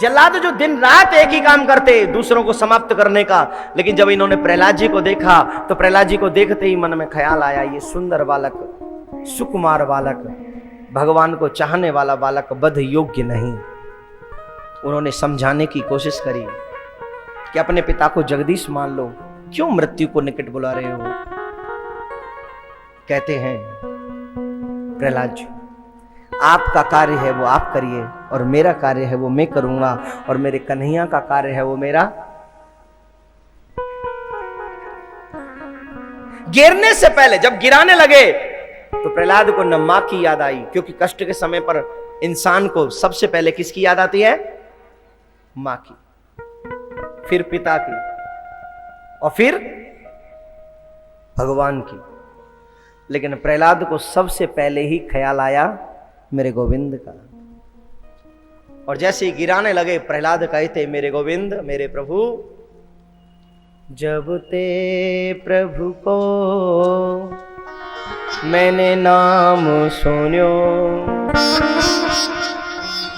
जल्लाद जो दिन रात एक ही काम करते, दूसरों को समाप्त करने का। लेकिन जब इन्होंने प्रहलाद जी को देखा तो प्रहलाद जी को देखते ही मन में ख्याल आया, ये सुंदर बालक, सुकुमार बालक, भगवान को चाहने वाला बालक वध योग्य नहीं। उन्होंने समझाने की कोशिश करी कि अपने पिता को जगदीश मान लो, क्यों मृत्यु को निकट बुला रहे हो। कहते हैं प्रहलाद जी, आपका कार्य है वो आप करिए, और मेरा कार्य है वो मैं करूंगा, और मेरे कन्हैया का कार्य है वो मेरा। गिरने से पहले जब गिराने लगे तो प्रहलाद को न मां की याद आई, क्योंकि कष्ट के समय पर इंसान को सबसे पहले किसकी याद आती है? मां की, फिर पिता की, और फिर भगवान की। लेकिन प्रहलाद को सबसे पहले ही ख्याल आया मेरे गोविंद का। और जैसे ही गिराने लगे प्रहलाद कहते, मेरे गोविंद, मेरे प्रभु, जब ते प्रभु को मैंने नाम सुन्यो,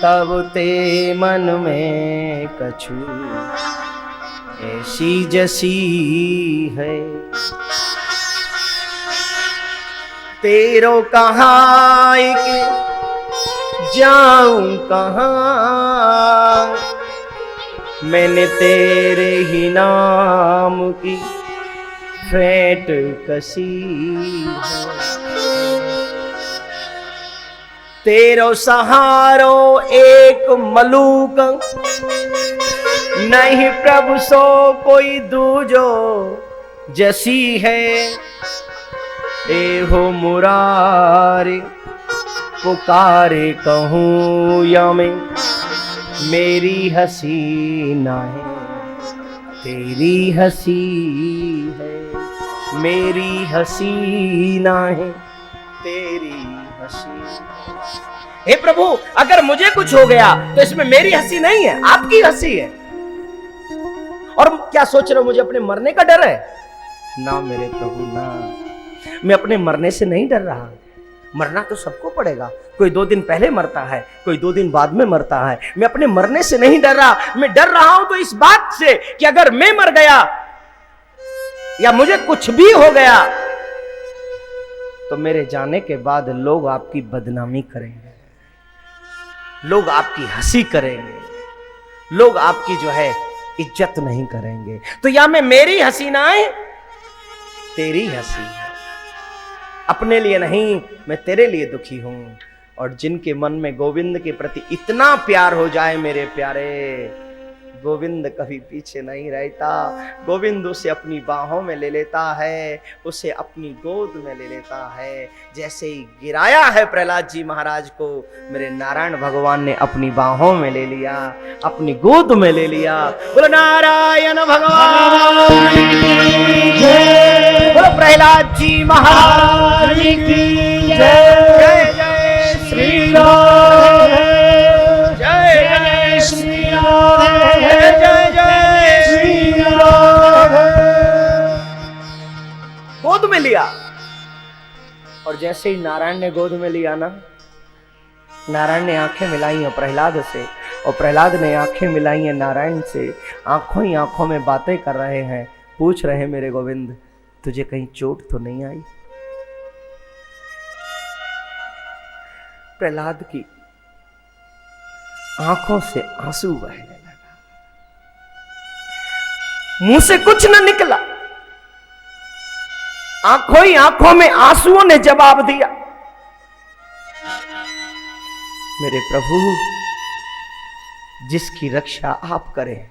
तब ते मन में कछु ऐसी जसी है। तेरो कहाँ एक जाऊं कहाँ, मैंने तेरे ही नाम की फेंट कसी है। तेरो सहारो एक मलूक, नहीं प्रभु सो कोई दूजो जसी है। एहो मुरारी पुकारे कहूँ या मैं, मेरी हंसी ना है तेरी हंसी है, मेरी हंसी ना है तेरी हंसी। हे प्रभु, अगर मुझे कुछ हो गया तो इसमें मेरी हंसी नहीं है, आपकी हंसी है। और क्या सोच रहे हो, मुझे अपने मरने का डर है? ना मेरे प्रभु ना, मैं अपने मरने से नहीं डर रहा। मरना तो सबको पड़ेगा, कोई 2 दिन पहले मरता है, कोई 2 दिन बाद में मरता है। मैं अपने मरने से नहीं डर रहा, मैं डर रहा हूं तो इस बात से कि अगर मैं मर गया या मुझे कुछ भी हो गया तो मेरे जाने के बाद लोग आपकी बदनामी करेंगे, लोग आपकी हंसी करेंगे, लोग आपकी जो है इज्जत नहीं करेंगे। तो या मैं मेरी हंसी ना आए, तेरी हंसी है। अपने लिए नहीं, मैं तेरे लिए दुखी हूं। और जिनके मन में गोविंद के प्रति इतना प्यार हो जाए मेरे प्यारे, गोविंद कभी पीछे नहीं रहता। गोविंद उसे अपनी बाहों में ले लेता है, उसे अपनी गोद में ले लेता है। जैसे ही गिराया है प्रहलाद जी महाराज को, मेरे नारायण भगवान ने अपनी बाहों में ले लिया, अपनी गोद में ले लिया। बोलो नारायण भगवान की जय, बोलो प्रहलाद जी महाराज की जय। जय जय श्री राम, जय जय श्री राम, जय जय श्री राम। गोद में लिया, और जैसे ही नारायण ने गोद में लिया ना, नारायण ने आंखें मिलाई हैं प्रहलाद से, और प्रहलाद ने आंखें मिलाई हैं नारायण से। आंखों ही आंखों में बातें कर रहे हैं, पूछ रहे हैं, मेरे गोविंद तुझे कहीं चोट तो नहीं आई? प्रहलाद की आंखों से आंसू बहने लगा, मुंह से कुछ न निकला, आंखों ही आंखों में आंसुओं ने जवाब दिया, मेरे प्रभु, जिसकी रक्षा आप करें,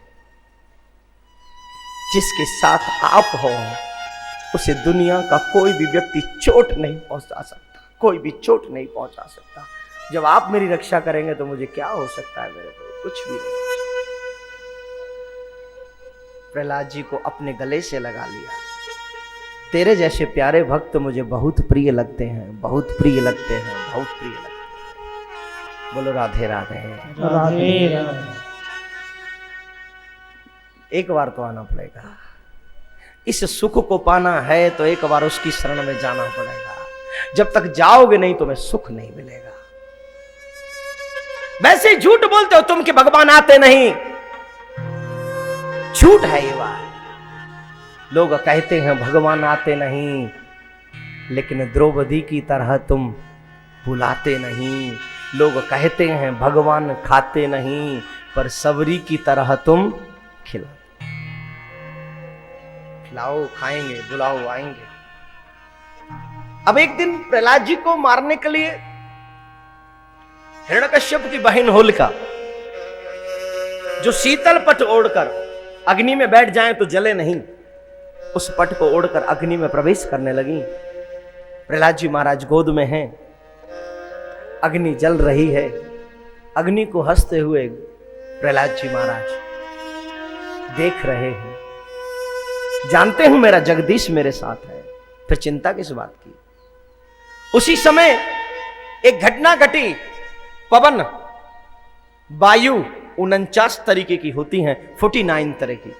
जिसके साथ आप हो, उसे दुनिया का कोई भी व्यक्ति चोट नहीं पहुंचा सकता, कोई भी चोट नहीं पहुंचा सकता। जब आप मेरी रक्षा करेंगे तो मुझे क्या हो सकता है मेरे प्रभु? कुछ भी नहीं। प्रहलाद जी को अपने गले से लगा लिया। तेरे जैसे प्यारे भक्त मुझे बहुत प्रिय लगते हैं, बहुत प्रिय लगते हैं, बहुत प्रिय लगते हैं। बोलो राधे राधे राधे राधे। एक बार तो आना पड़ेगा, इस सुख को पाना है तो एक बार उसकी शरण में जाना पड़ेगा। जब तक जाओगे नहीं तो मैं सुख नहीं मिलेगा। वैसे ही झूठ बोलते हो तुम कि भगवान आते नहीं। झूठ है ये बात। लोग कहते हैं भगवान आते नहीं, लेकिन द्रौपदी की तरह तुम बुलाते नहीं। लोग कहते हैं भगवान खाते नहीं, पर सबरी की तरह तुम खिलाते। खिलाओ, खाएंगे, बुलाओ, आएंगे। अब एक दिन प्रहलाद जी को मारने के लिए हिरण्यकश्यप की बहन होलिका, जो शीतल पट ओढ़कर अग्नि में बैठ जाए तो जले नहीं, उस पट को ओढ़कर अग्नि में प्रवेश करने लगी। प्रहलाद जी महाराज गोद में हैं, अग्नि जल रही है। अग्नि को हंसते हुए प्रहलाद जी महाराज देख रहे हैं। जानते हूं मेरा जगदीश मेरे साथ है, फिर चिंता किस बात की। उसी समय एक घटना घटी। पवन, वायु 49 तरीके की होती हैं, 49 तरह की,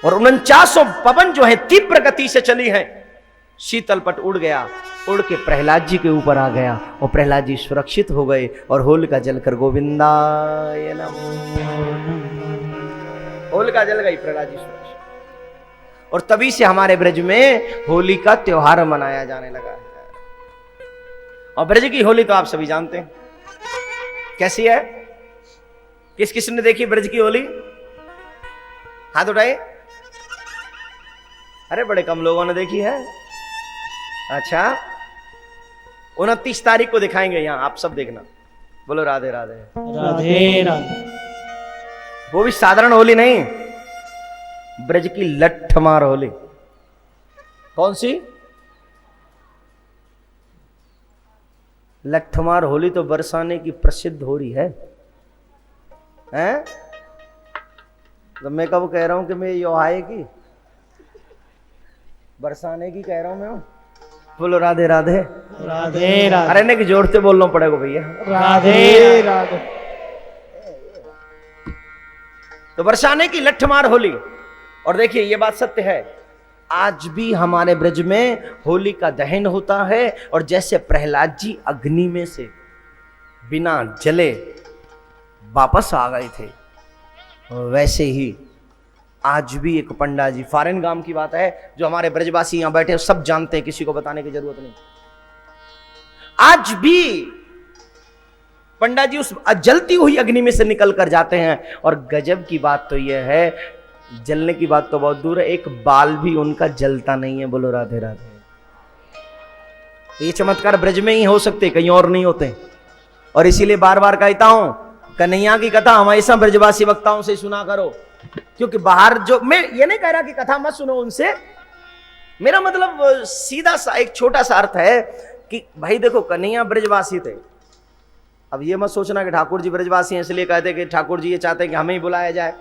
और 49 पवन जो है तीव्र गति से चली है। शीतल पट उड़ गया, उड़ के प्रहलाद जी के ऊपर आ गया और प्रहलाद जी सुरक्षित हो गए और होलिका जलकर गोविंदाय नमः। होलिका जल गई, प्रहलाद जी सुरक्षित। और तभी से हमारे ब्रज में होली का त्योहार मनाया जाने लगा है। और ब्रज की होली तो आप सभी जानते हैं कैसी है। किस किस ने देखी ब्रज की होली? हाथ उठाए। अरे बड़े कम लोगों ने देखी है। अच्छा, 29 तारीख को दिखाएंगे यहां, आप सब देखना। बोलो राधे राधे। राधे राधे। वो भी साधारण होली नहीं, ब्रज की लठमार होली। कौन सी? लठमार होली तो बरसाने की प्रसिद्ध होली है, हैं? तो मैं कब कह रहा हूं कि मैं यो आएगी, बरसाने की कह रहा हूं मैं। बोलो राधे राधे। राधे राधे। अरे नहीं कि जोर से बोलना पड़ेगा भैया। राधे राधे। तो बरसाने की लठमार होली। और देखिए ये बात सत्य है, आज भी हमारे ब्रज में होली का दहन होता है। और जैसे प्रहलाद जी अग्नि में से बिना जले वापस आ गए थे, वैसे ही आज भी एक पंडा जी, फॉरेन गांव की बात है, जो हमारे ब्रजवासी यहां बैठे सब जानते हैं, किसी को बताने की जरूरत नहीं। आज भी पंडा जी उस जलती हुई अग्नि में से निकल कर जाते हैं। और गजब की बात तो यह है, जलने की बात तो बहुत दूर है, एक बाल भी उनका जलता नहीं है। बोलो राधे राधे। ये चमत्कार ब्रज में ही हो सकते, कहीं और नहीं होते। और इसीलिए बार बार कहता हूं, कन्हैया की कथा हमेशा ब्रजवासी वक्ताओं से सुना करो। क्योंकि बाहर जो, मैं ये नहीं कह रहा कि कथा मत सुनो उनसे, मेरा मतलब सीधा सा एक छोटा सा अर्थ है कि भाई देखो कन्हैया ब्रजवासी थे। अब ये मत सोचना कि ठाकुर जी ब्रजवासी हैं इसलिए कहते कि ठाकुर जी ये चाहते हैं कि हमें ही बुलाया जाए।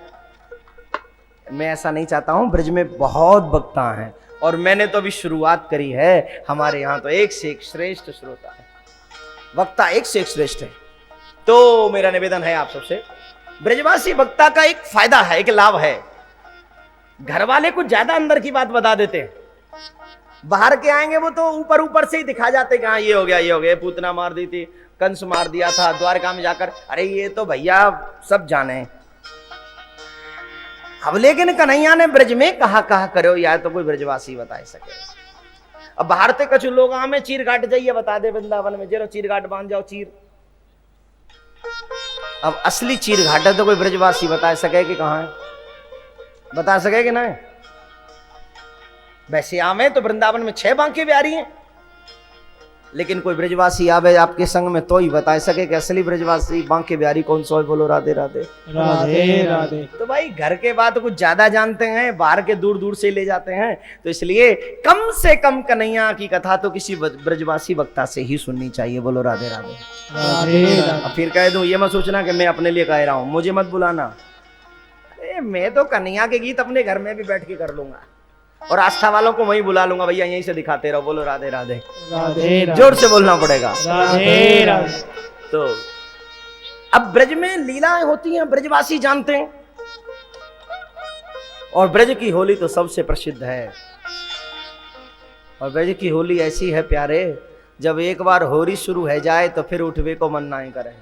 मैं ऐसा नहीं चाहता हूं। ब्रज में बहुत वक्ता हैं और मैंने तो अभी शुरुआत करी है। हमारे यहां तो एक से एक श्रेष्ठ श्रोता है, वक्ता एक से एक श्रेष्ठ है। तो मेरा निवेदन है आप सबसे, ब्रजवासी वक्ता का एक फायदा है, एक लाभ है। घर वाले कुछ ज्यादा अंदर की बात बता देते हैं, बाहर के आएंगे वो तो ऊपर ऊपर से ही दिखा जाते कि हाँ ये हो गया, ये हो गया, पूतना मार दी थी, कंस मार दिया था द्वारका में जाकर। अरे ये तो भैया सब जाने। अब लेकिन कन्हैया ने ब्रज में कहा करो यार, तो कोई ब्रजवासी बता सके। अब बाहर से कछु लोग हमें चीर घाट जाइए बता दे, वृंदावन में जरो चीर घाट बांध जाओ चीर। अब असली चीर घाट है तो कोई ब्रजवासी बता सके कि कहां है, बता सके कि नहीं। वैसे आमे तो वृंदावन में 6 बांके बिहारी हैं, लेकिन कोई ब्रजवासी आवे आपके संग में तो ही बता सके कि असली ब्रजवासी बांके बिहारी कौन सा है। बोलो राधे राधे। राधे राधे। तो भाई घर के बात कुछ ज्यादा जानते हैं, बाहर के दूर दूर से ले जाते हैं, तो इसलिए कम से कम कन्हैया की कथा तो किसी ब्रजवासी वक्ता से ही सुननी चाहिए। बोलो राधे राधे। राधे राधे। अब फिर कह दूं, ये मत सोचना कि मैं अपने लिए कह रहा हूं, मुझे मत बुलाना। अरे मैं तो कन्हैया के गीत अपने घर में भी बैठ के कर लूंगा और आस्था वालों को वहीं बुला लूंगा, भैया यहीं से दिखाते रहो। बोलो राधे राधे। राधे राधे। जोर से बोलना पड़ेगा। राधे राधे। तो अब ब्रज में लीलाएं होती हैं, ब्रजवासी जानते हैं। और ब्रज की होली तो सबसे प्रसिद्ध है। और ब्रज की होली ऐसी है प्यारे, जब एक बार होली शुरू हो जाए तो फिर उठवे को मन ना करे।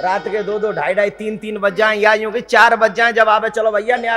रात के 2-2 ढाई-ढाई 3-3 बज जाए या यूं कि 4 बज जाए जब आवे चलो भैया यार